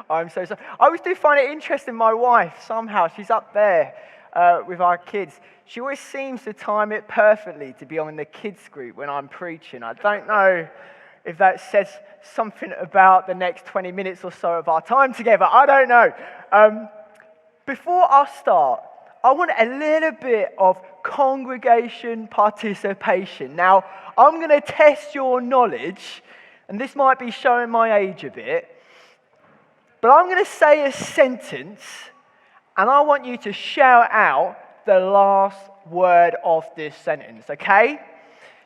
I'm so sorry. I always do find it interesting, my wife, somehow, she's up there with our kids. She always seems to time it perfectly to be on the kids group when I'm preaching. I don't know if that says something about the next 20 minutes or so of our time together. I don't know. Before I start, I want a little bit of congregation participation. Now, I'm going to test your knowledge, and this might be showing my age a bit, but I'm going to say a sentence, and I want you to shout out the last word of this sentence, okay?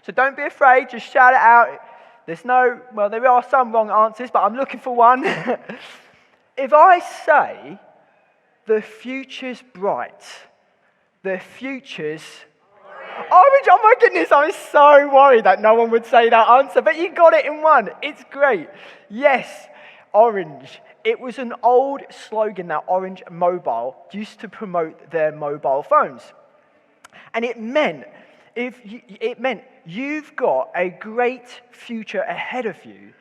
So don't be afraid, just shout it out. There are some wrong answers, but I'm looking for one. If I say, the future's bright, the future's orange. Oh my goodness, I was so worried that no one would say that answer, but you got it in one. It's great. Yes, orange. It was an old slogan that Orange Mobile used to promote their mobile phones. And it meant you've got a great future ahead of you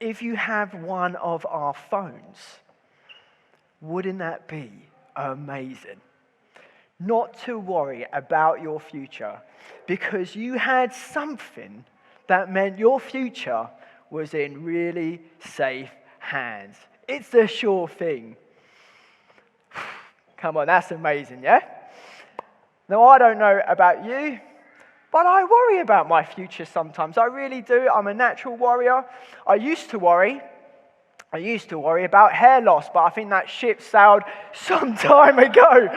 if you have one of our phones. Wouldn't that be amazing? Not to worry about your future because you had something that meant your future was in really safe hands. It's a sure thing. Come on, that's amazing, yeah? Now, I don't know about you, but I worry about my future sometimes. I really do. I'm a natural worrier. I used to worry about hair loss, but I think that ship sailed some time ago.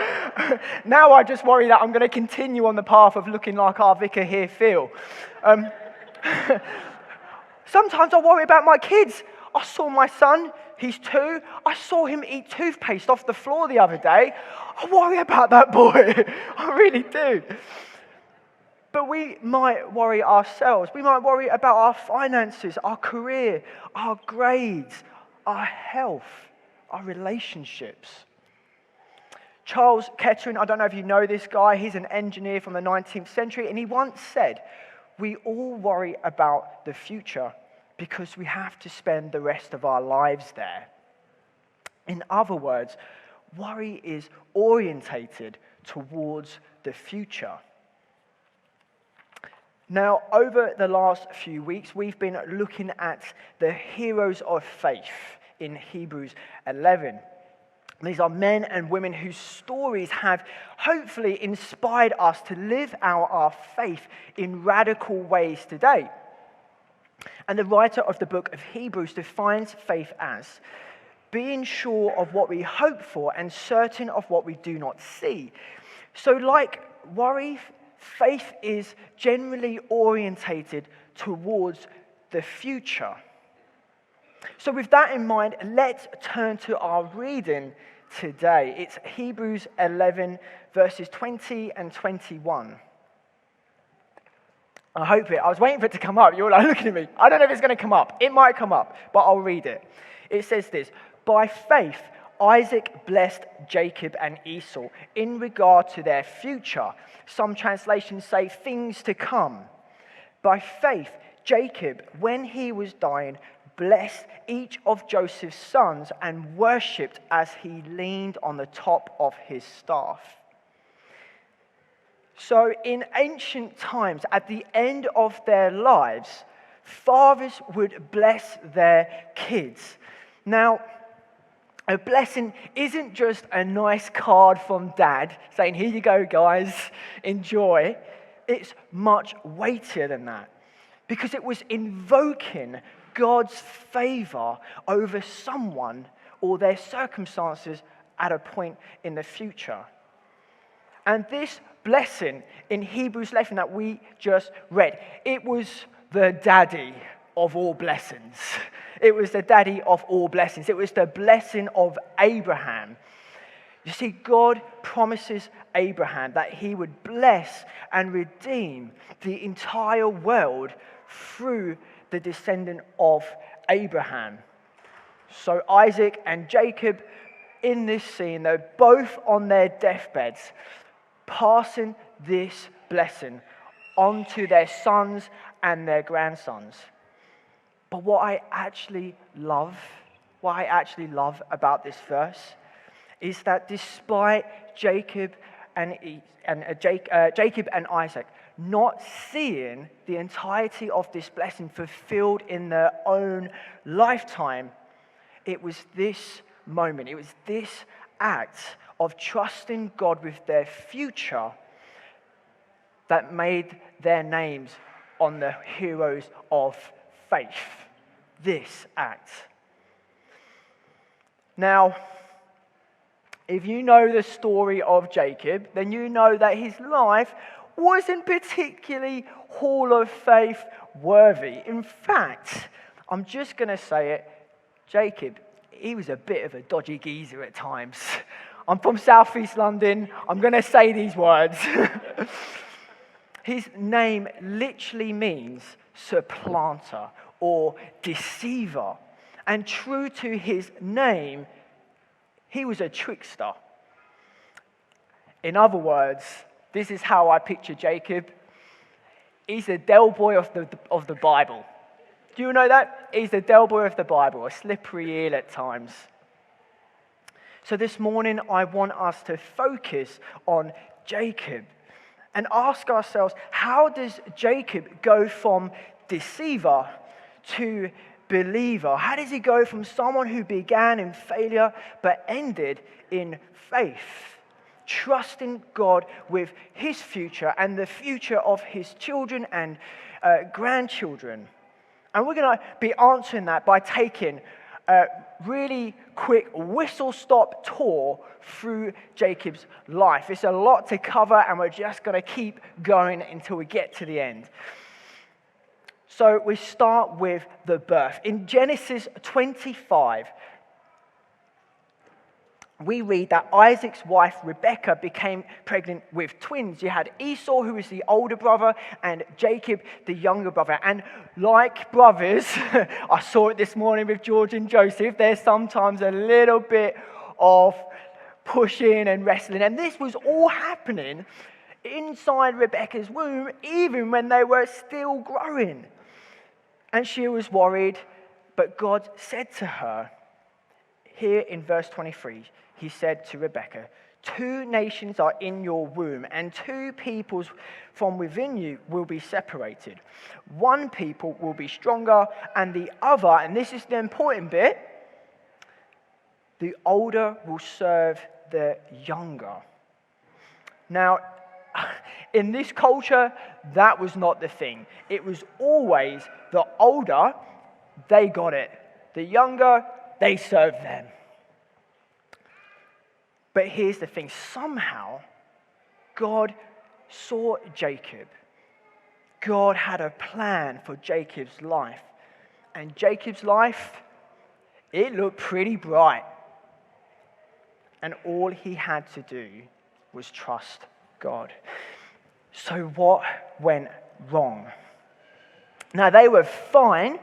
Now I just worry that I'm going to continue on the path of looking like our vicar here, Phil. Sometimes I worry about my kids. I saw my son, he's 2. I saw him eat toothpaste off the floor the other day. I worry about that boy. I really do. But we might worry ourselves. We might worry about our finances, our career, our grades, our health, our relationships. Charles Kettering, I don't know if you know this guy, he's an engineer from the 19th century, and he once said, we all worry about the future because we have to spend the rest of our lives there. In other words, worry is orientated towards the future. Now, over the last few weeks, we've been looking at the heroes of faith in Hebrews 11. These are men and women whose stories have hopefully inspired us to live out our faith in radical ways today. And the writer of the book of Hebrews defines faith as being sure of what we hope for and certain of what we do not see. So like worry, faith is generally orientated towards the future. So with that in mind, let's turn to our reading today. It's Hebrews 11, verses 20 and 21. I was waiting for it to come up. You're like looking at me. I don't know if it's going to come up. It might come up, but I'll read it. It says this, by faith, Isaac blessed Jacob and Esau in regard to their future. Some translations say things to come. By faith, Jacob, when he was dying, blessed each of Joseph's sons and worshipped as he leaned on the top of his staff. So in ancient times, at the end of their lives, fathers would bless their kids. Now, a blessing isn't just a nice card from dad saying, here you go, guys, enjoy. It's much weightier than that because it was invoking God's favor over someone or their circumstances at a point in the future. And this blessing in Hebrews 11 that we just read, it was the daddy of all blessings. It was the daddy of all blessings. It was the blessing of Abraham. You see, God promises Abraham that he would bless and redeem the entire world through the descendant of Abraham. So Isaac and Jacob in this scene, they're both on their deathbeds, passing this blessing on to their sons and their grandsons. But what I actually love what I actually love about this verse is that despite Jacob and Isaac not seeing the entirety of this blessing fulfilled in their own lifetime, it was this moment, it was this act of trusting God with their future that made their names on the heroes of faith. This act. Now, if you know the story of Jacob, then you know that his life wasn't particularly Hall of Faith worthy. In fact, I'm just going to say it, Jacob, he was a bit of a dodgy geezer at times. I'm from Southeast London. I'm going to say these words. His name literally means supplanter or deceiver. And true to his name, he was a trickster. In other words, this is how I picture Jacob. He's the Del Boy of the Bible. Do you know that? He's the Del Boy of the Bible, a slippery eel at times. So this morning, I want us to focus on Jacob and ask ourselves, how does Jacob go from deceiver to believer? How does he go from someone who began in failure but ended in faith, trusting God with his future and the future of his children and grandchildren? And we're going to be answering that by taking a really quick whistle-stop tour through Jacob's life. It's a lot to cover, and we're just going to keep going until we get to the end. So we start with the birth. In Genesis 25, we read that Isaac's wife Rebekah became pregnant with twins. You had Esau, who was the older brother, and Jacob, the younger brother. And like brothers, I saw it this morning with George and Joseph, there's sometimes a little bit of pushing and wrestling. And this was all happening inside Rebekah's womb, even when they were still growing. And she was worried, but God said to her, here in verse 23, he said to Rebekah, 2 nations are in your womb, and 2 peoples from within you will be separated. 1 people will be stronger, and the other, and this is the important bit, the older will serve the younger. Now, in this culture, that was not the thing. It was always the older, they got it. The younger, they served them. But here's the thing. Somehow, God saw Jacob. God had a plan for Jacob's life. And Jacob's life, it looked pretty bright. And all he had to do was trust God. So what went wrong? Now, they were fine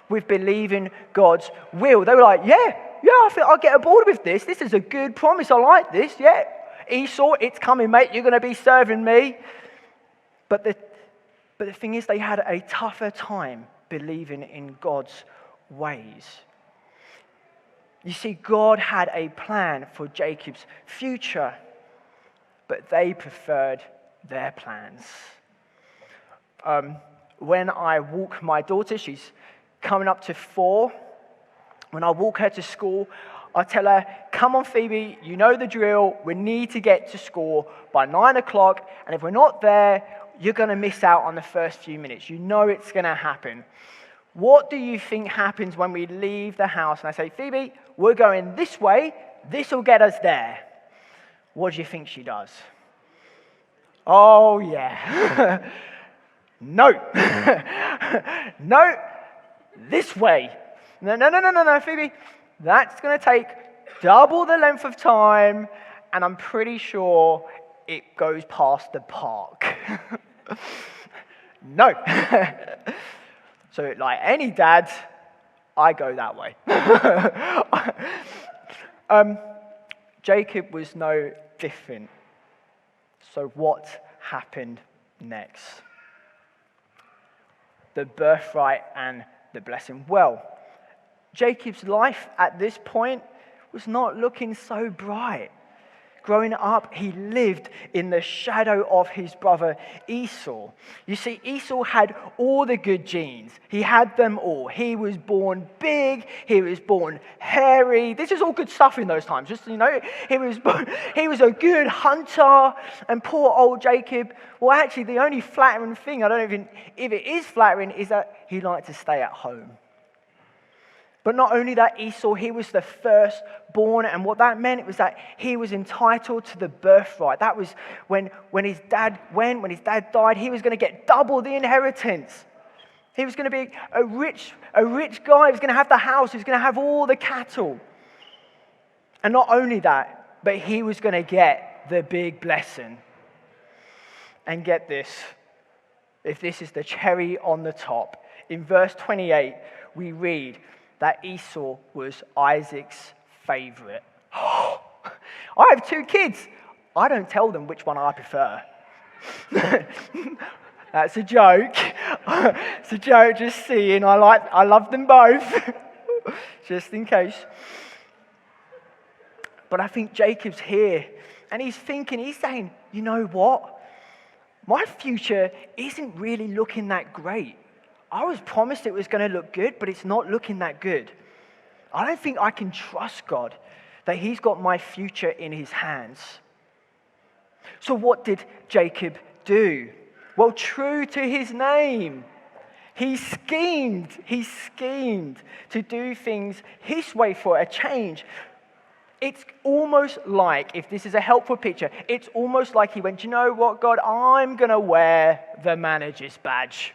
with believing God's will. They were like, yeah, I think I'll get aboard with this. This is a good promise. I like this. Yeah, Esau, it's coming, mate. You're going to be serving me. But the thing is, they had a tougher time believing in God's ways. You see, God had a plan for Jacob's future, but they preferred their plans. When I walk my daughter, she's coming up to 4. When I walk her to school, I tell her, come on, Phoebe, you know the drill. We need to get to school by 9 o'clock. And if we're not there, you're going to miss out on the first few minutes. You know it's going to happen. What do you think happens when we leave the house? And I say, Phoebe, we're going this way. This will get us there. What do you think she does? Oh, yeah. No. No, this way. No, Phoebe. That's going to take double the length of time, and I'm pretty sure it goes past the park. No. So, like any dad, I go that way. Jacob was no different. So what happened next? The birthright and the blessing. Well, Jacob's life at this point was not looking so bright. Growing up, he lived in the shadow of his brother Esau. You see, Esau had all the good genes. He had them all. He was born big. He was born hairy. This is all good stuff in those times. Just, he was a good hunter. And poor old Jacob, well, actually, the only flattering thing, I don't even, if it is flattering, is that he liked to stay at home. But not only that, Esau, he was the firstborn, and what that meant was that he was entitled to the birthright. That was when his dad died, he was going to get double the inheritance. He was going to be a rich guy. He was going to have the house. He was going to have all the cattle. And not only that, but he was going to get the big blessing. And get this, if this is the cherry on the top, in verse 28, we read that Esau was Isaac's favorite. I have 2 kids. I don't tell them which one I prefer. That's a joke. It's a joke, just seeing. I love them both, just in case. But I think Jacob's here, and he's saying, you know what? My future isn't really looking that great. I was promised it was going to look good, but it's not looking that good. I don't think I can trust God that he's got my future in his hands. So what did Jacob do? Well, true to his name, he schemed to do things his way for a change. It's almost like, if this is a helpful picture, it's almost like he went, you know what, God, I'm going to wear the manager's badge.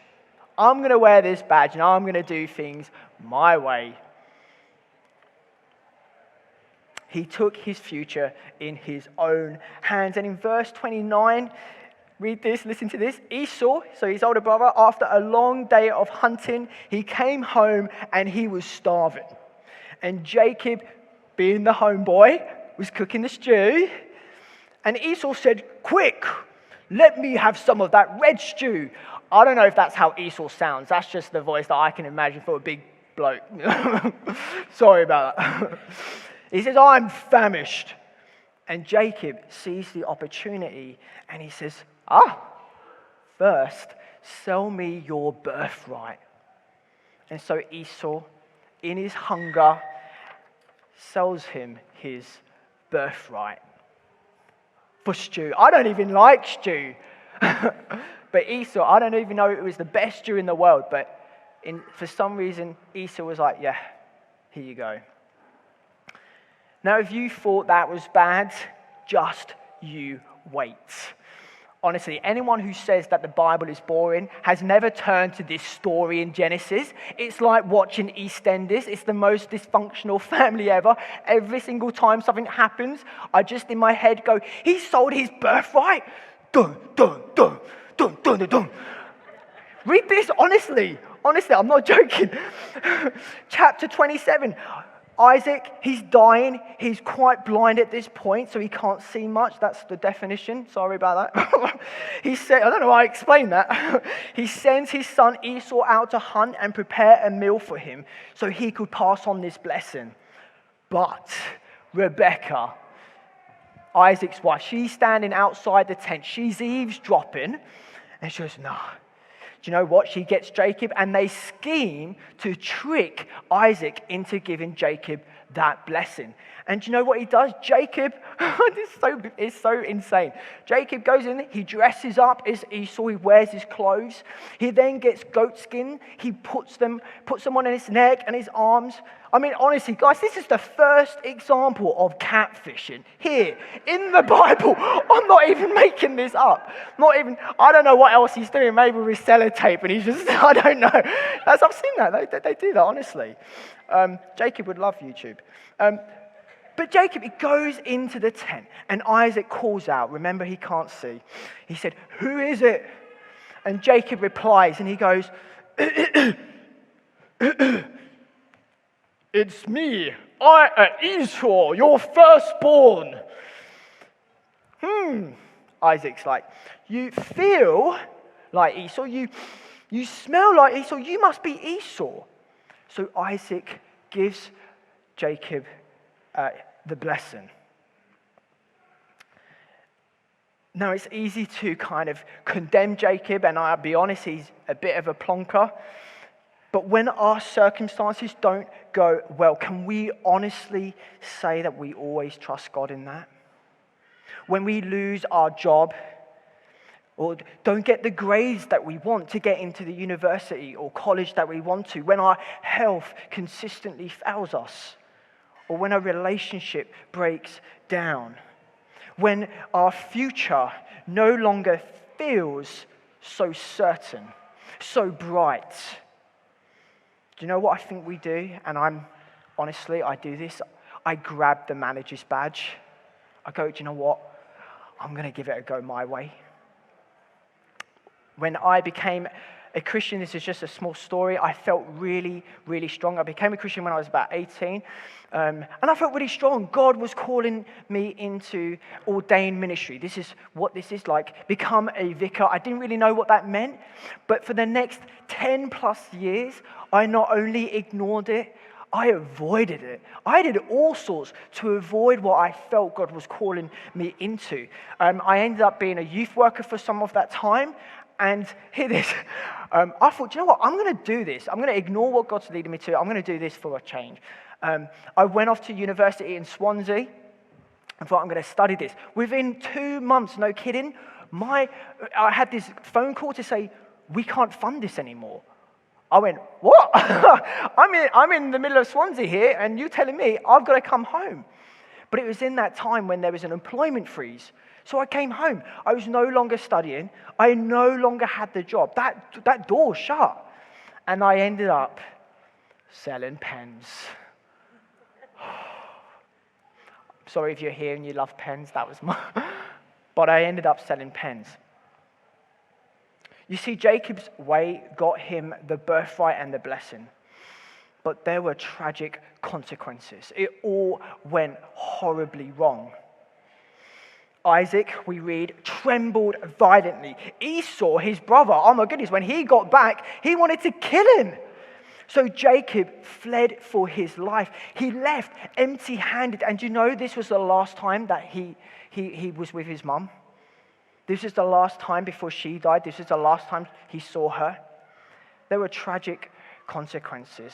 I'm going to wear this badge and I'm going to do things my way. He took his future in his own hands. And in verse 29, read this, listen to this. Esau, so his older brother, after a long day of hunting, he came home and he was starving. And Jacob, being the homeboy, was cooking the stew. And Esau said, quick, let me have some of that red stew. I don't know if that's how Esau sounds. That's just the voice that I can imagine for a big bloke. Sorry about that. He says, I'm famished. And Jacob sees the opportunity and he says, first, sell me your birthright. And so Esau, in his hunger, sells him his birthright for stew. I don't even like stew. But Esau, I don't even know if it was the best stew in the world, but for some reason, Esau was like, yeah, here you go. Now, if you thought that was bad, just you wait. Honestly, anyone who says that the Bible is boring has never turned to this story in Genesis. It's like watching EastEnders. It's the most dysfunctional family ever. Every single time something happens, I just in my head go, he sold his birthright? Dun, dun, dun, dun, dun, dun, dun. Read this honestly. Honestly, I'm not joking. Chapter 27. Isaac, he's dying. He's quite blind at this point, so he can't see much. That's the definition. Sorry about that. He said, I don't know why I explained that. He sends his son Esau out to hunt and prepare a meal for him so he could pass on this blessing. But Rebecca, Isaac's wife, she's standing outside the tent. She's eavesdropping, and she goes, no. Do you know what? She gets Jacob, and they scheme to trick Isaac into giving Jacob that blessing. And do you know what he does? Jacob, it's so insane. Jacob goes in, he dresses up as Esau, he wears his clothes. He then gets goat skin, he puts them on his neck and his arms. I mean, honestly, guys, this is the first example of catfishing here in the Bible. I'm not even making this up. I don't know what else he's doing, maybe with sellotape, and he's just, I don't know. I've seen that, they do that, honestly. Jacob would love YouTube. But Jacob, he goes into the tent, and Isaac calls out. Remember, he can't see. He said, who is it? And Jacob replies, and he goes, it's me, Esau, your firstborn. Isaac's like, you feel like Esau, you smell like Esau, you must be Esau. So Isaac gives Jacob the blessing. Now, it's easy to kind of condemn Jacob, and I'll be honest, he's a bit of a plonker. But when our circumstances don't go well, can we honestly say that we always trust God in that? When we lose our job, or don't get the grades that we want to get into the university or college that we want to, when our health consistently fails us, or when a relationship breaks down, when our future no longer feels so certain, so bright. Do you know what I think we do? And I do this. I grab the manager's badge. I go, do you know what? I'm going to give it a go my way. When I became a Christian, this is just a small story, I felt really, really strong. I became a Christian when I was about 18. And I felt really strong. God was calling me into ordained ministry. This is what this is like. Become a vicar. I didn't really know what that meant. But for the next 10 plus years, I not only ignored it, I avoided it. I did all sorts to avoid what I felt God was calling me into. I ended up being a youth worker for some of that time. And hear this, I thought, you know what, I'm going to do this. I'm going to ignore what God's leading me to. I'm going to do this for a change. I went off to university in Swansea and thought, I'm going to study this. Within 2 months, no kidding, I had this phone call to say, we can't fund this anymore. I went, what? I'm in the middle of Swansea here, and you're telling me I've got to come home. But it was in that time when there was an employment freeze. So I came home. I was no longer studying. I no longer had the job. That door shut. And I ended up selling pens. Sorry if you're here and you love pens. That was my... But I ended up selling pens. You see, Jacob's way got him the birthright and the blessing. But there were tragic consequences. It all went horribly wrong. Isaac, we read, trembled violently. Esau, his brother, oh my goodness, when he got back, he wanted to kill him. So Jacob fled for his life. He left empty-handed. And you know this was the last time that he was with his mum? This is the last time before she died. This is the last time he saw her. There were tragic consequences.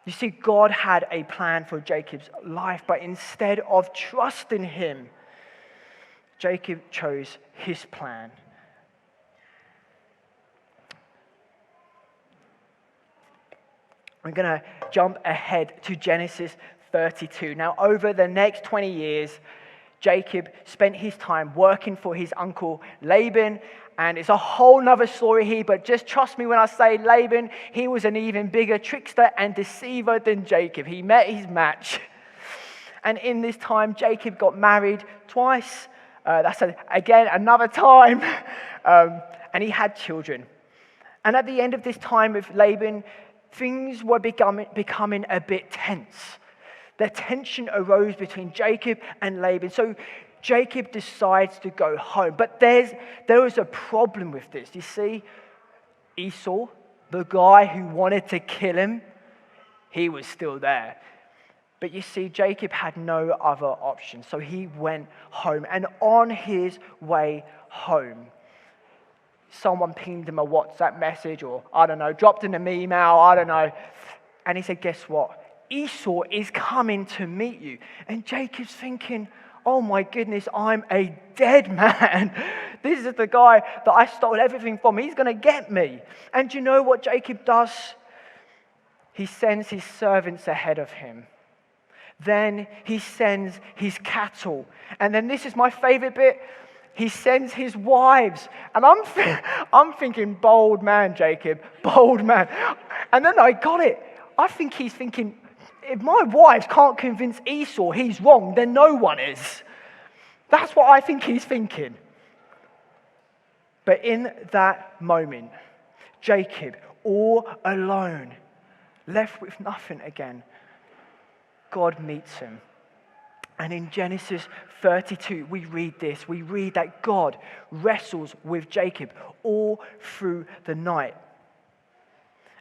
You see, God had a plan for Jacob's life, but instead of trusting him, Jacob chose his plan. We're going to jump ahead to Genesis 32. Now, over the next 20 years, Jacob spent his time working for his uncle Laban. And it's a whole nother story here, but just trust me when I say Laban, he was an even bigger trickster and deceiver than Jacob. He met his match. And in this time, Jacob got married twice. Again, another time. And he had children. And at the end of this time with Laban, things were becoming a bit tense. The tension arose between Jacob and Laban. So Jacob decides to go home. But there was a problem with this. You see, Esau, the guy who wanted to kill him, he was still there. But you see, Jacob had no other option. So he went home. And on his way home, someone pinged him a WhatsApp message or, I don't know, dropped him an email, I don't know. And he said, guess what? Esau is coming to meet you. And Jacob's thinking, oh my goodness, I'm a dead man. This is the guy that I stole everything from. He's going to get me. And do you know what Jacob does? He sends his servants ahead of him. Then he sends his cattle. And then this is my favorite bit. He sends his wives. And I'm thinking, bold man, Jacob, bold man. And then I got it. I think he's thinking, if my wives can't convince Esau he's wrong, then no one is. That's what I think he's thinking. But in that moment, Jacob, all alone, left with nothing again, God meets him. And in Genesis 32, we read this. We read that God wrestles with Jacob all through the night.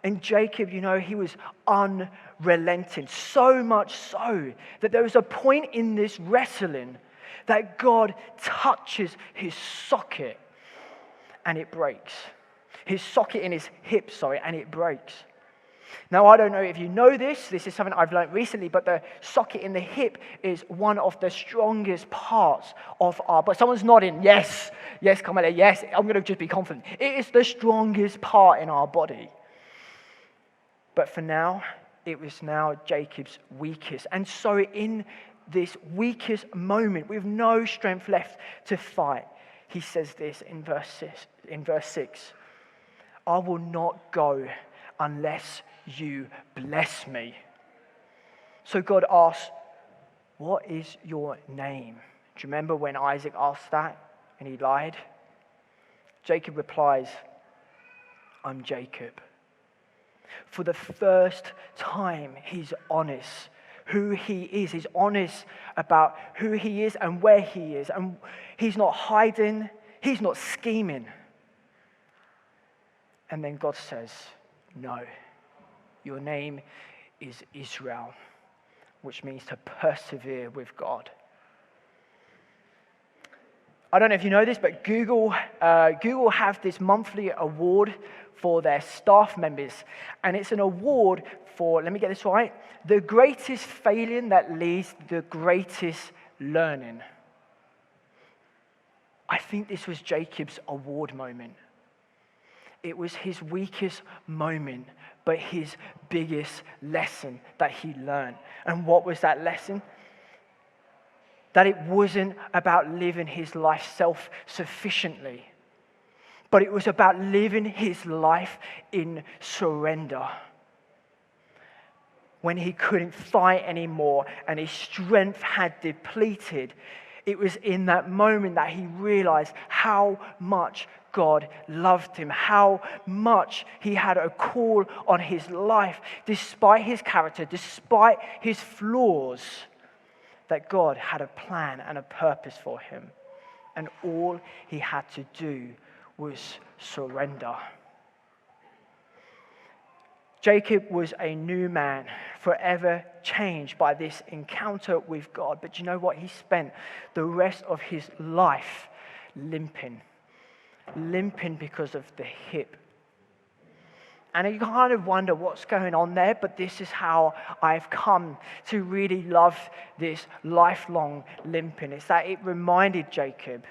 And Jacob, he was unrelenting. So much so that there was a point in this wrestling that God touches his socket and it breaks. His socket in his hip, and it breaks. Now, I don't know if you know this. This is something I've learned recently, but the socket in the hip is one of the strongest parts of our body. Someone's nodding. Yes, Carmela, yes. I'm going to just be confident. It is the strongest part in our body. But for now, it was now Jacob's weakest. And so in this weakest moment, with no strength left to fight, he says this in verse 6. I will not go unless you bless me. So God asks, what is your name? Do you remember when Isaac asked that and he lied? Jacob replies, I'm Jacob. For the first time, he's honest who he is. He's honest about who he is and where he is. And he's not hiding. He's not scheming. And then God says, no, your name is Israel, which means to persevere with God. I don't know if you know this, but Google have this monthly award for their staff members. And it's an award for, let me get this right, the greatest failing that leads to the greatest learning. I think this was Jacob's award moment. It was his weakest moment, but his biggest lesson that he learned. And what was that lesson? That it wasn't about living his life self-sufficiently, but it was about living his life in surrender. When he couldn't fight anymore and his strength had depleted, it was in that moment that he realized how much God loved him, how much he had a call on his life, despite his character, despite his flaws, that God had a plan and a purpose for him. And all he had to do was surrender. Jacob was a new man, forever changed by this encounter with God. But you know what? He spent the rest of his life limping because of the hip. And you kind of wonder what's going on there, but this is how I've come to really love this lifelong limping. It's that it reminded Jacob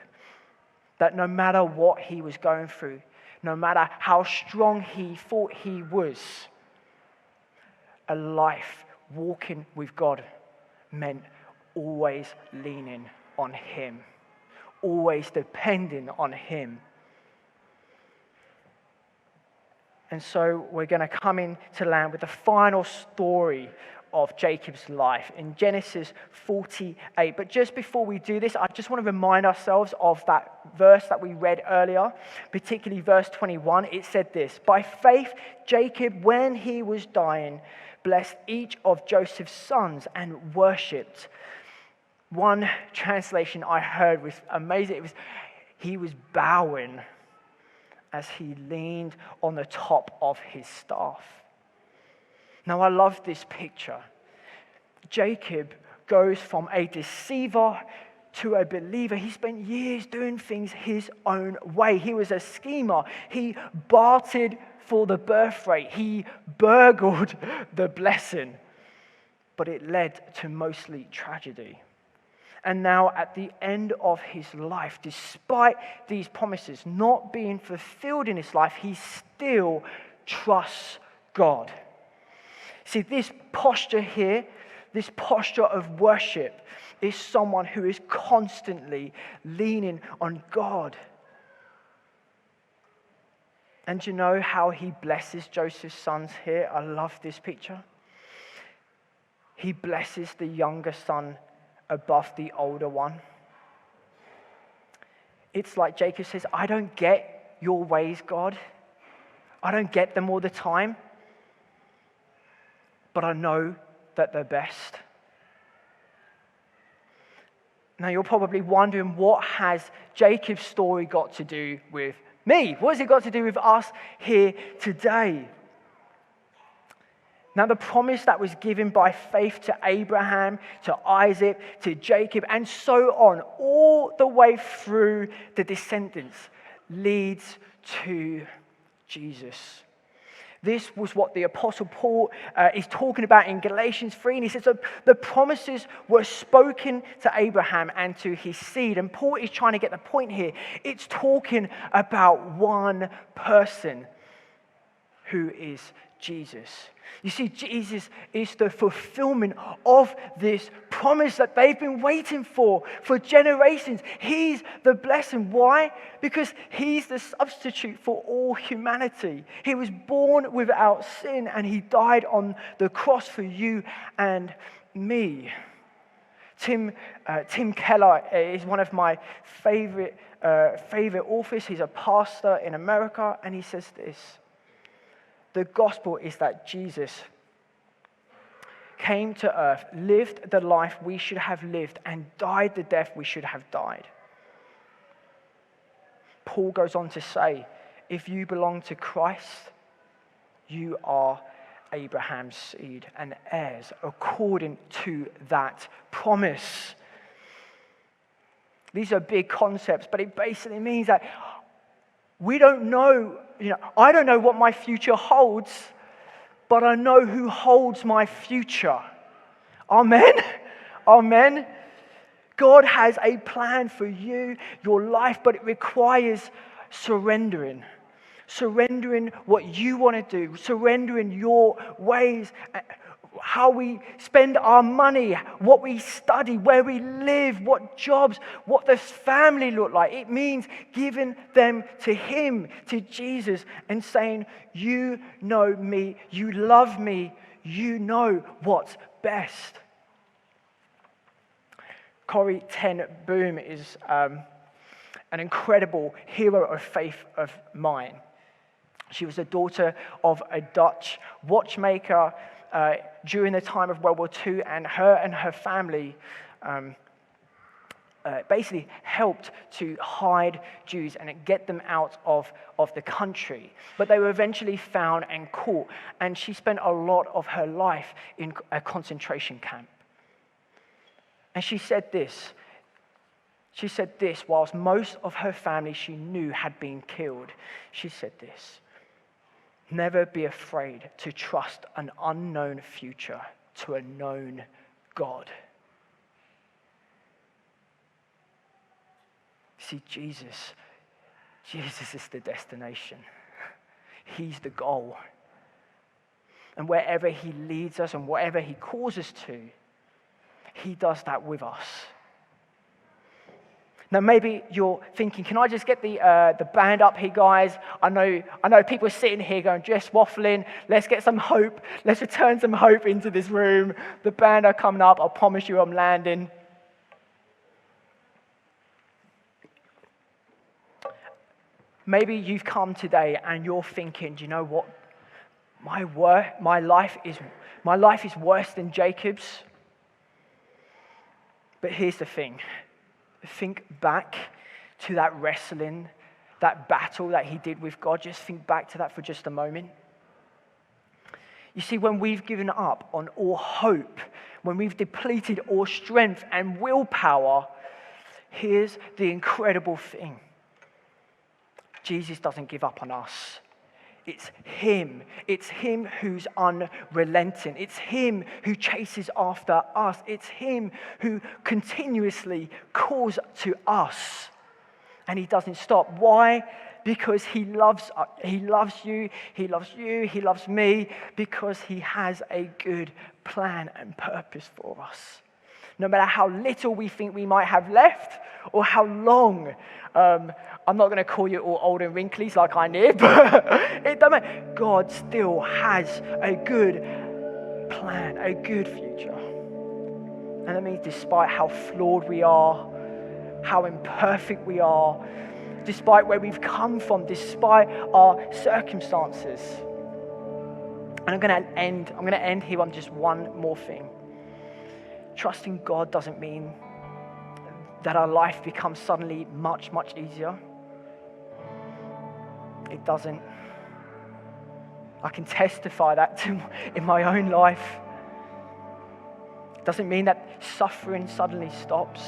that no matter what he was going through, no matter how strong he thought he was, a life walking with God meant always leaning on him, always depending on him. And so we're going to come into land with the final story of Jacob's life in Genesis 48. But just before we do this, I just want to remind ourselves of that verse that we read earlier, particularly verse 21. It said this: by faith, Jacob, when he was dying, blessed each of Joseph's sons and worshipped. One translation I heard was amazing. He was bowing as he leaned on the top of his staff. Now, I love this picture. Jacob goes from a deceiver to a believer. He spent years doing things his own way. He was a schemer. He bartered for the birthright. He burgled the blessing. But it led to mostly tragedy. And now at the end of his life, despite these promises not being fulfilled in his life, he still trusts God. See, this posture here, this posture of worship, is someone who is constantly leaning on God. And do you know how he blesses Joseph's sons here? I love this picture. He blesses the younger son above the older one. It's like Jacob says, I don't get your ways, God. I don't get them all the time. But I know that they're best. Now you're probably wondering, what has Jacob's story got to do with me? What has it got to do with us here today? Now, the promise that was given by faith to Abraham, to Isaac, to Jacob, and so on, all the way through the descendants, leads to Jesus. This was what the Apostle Paul is talking about in Galatians 3. And he says the promises were spoken to Abraham and to his seed. And Paul is trying to get the point here. It's talking about one person, who is Jesus. You see, Jesus is the fulfillment of this promise that they've been waiting for generations. He's the blessing. Why? Because he's the substitute for all humanity. He was born without sin, and he died on the cross for you and me. Tim Keller is one of my favorite authors. He's a pastor in America, and he says this: the gospel is that Jesus came to earth, lived the life we should have lived, and died the death we should have died. Paul goes on to say, if you belong to Christ, you are Abraham's seed and heirs according to that promise. These are big concepts, but it basically means that we don't know, I don't know what my future holds, but I know who holds my future. Amen? Amen? God has a plan for you, your life, but it requires surrendering. Surrendering what you want to do, surrendering your ways, how we spend our money, what we study, where we live, what jobs, what this family look like. It means giving them to him, to Jesus, and saying, you know me, you love me, you know what's best. Corrie ten Boom is an incredible hero of faith of mine. She was the daughter of a Dutch watchmaker during the time of World War II, and her family basically helped to hide Jews and get them out of the country. But they were eventually found and caught, and she spent a lot of her life in a concentration camp. And she said this, whilst most of her family she knew had been killed, she said this: never be afraid to trust an unknown future to a known God. See, Jesus is the destination. He's the goal. And wherever he leads us and whatever he calls us to, he does that with us. Now, maybe you're thinking, can I just get the band up here, guys? I know people are sitting here going, just waffling. Let's get some hope. Let's return some hope into this room. The band are coming up. I promise you I'm landing. Maybe you've come today and you're thinking, do you know what? My life is worse than Jacob's. But here's the thing. Think back to that wrestling, that battle that he did with God. Just think back to that for just a moment. You see, when we've given up on all hope, when we've depleted all strength and willpower, here's the incredible thing. Jesus doesn't give up on us. It's him. It's him who's unrelenting. It's him who chases after us. It's him who continuously calls to us. And he doesn't stop. Why? Because he loves you, he loves me, because he has a good plan and purpose for us. No matter how little we think we might have left, or how long. I'm not going to call you all old and wrinkly like I did, but it doesn't matter. God still has a good plan, a good future. And that means despite how flawed we are, how imperfect we are, despite where we've come from, despite our circumstances. And I'm going to end here on just one more thing. Trusting God doesn't mean that our life becomes suddenly much, much easier. It doesn't. I can testify that in my own life. Doesn't mean that suffering suddenly stops,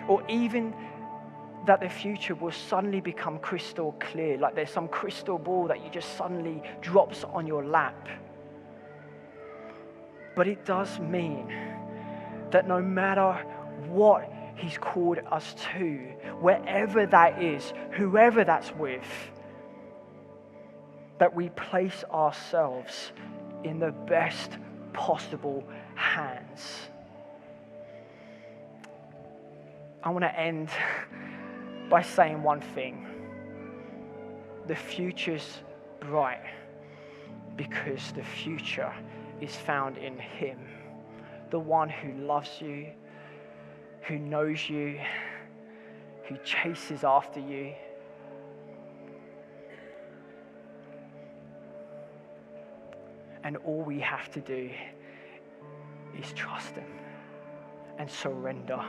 or even that the future will suddenly become crystal clear, like there's some crystal ball that you just suddenly drops on your lap. But it does mean that no matter what He's called us to, wherever that is, whoever that's with, that we place ourselves in the best possible hands. I want to end by saying one thing. The future's bright because the future is found in Him, the one who loves you, who knows you, who chases after you. And all we have to do is trust Him and surrender.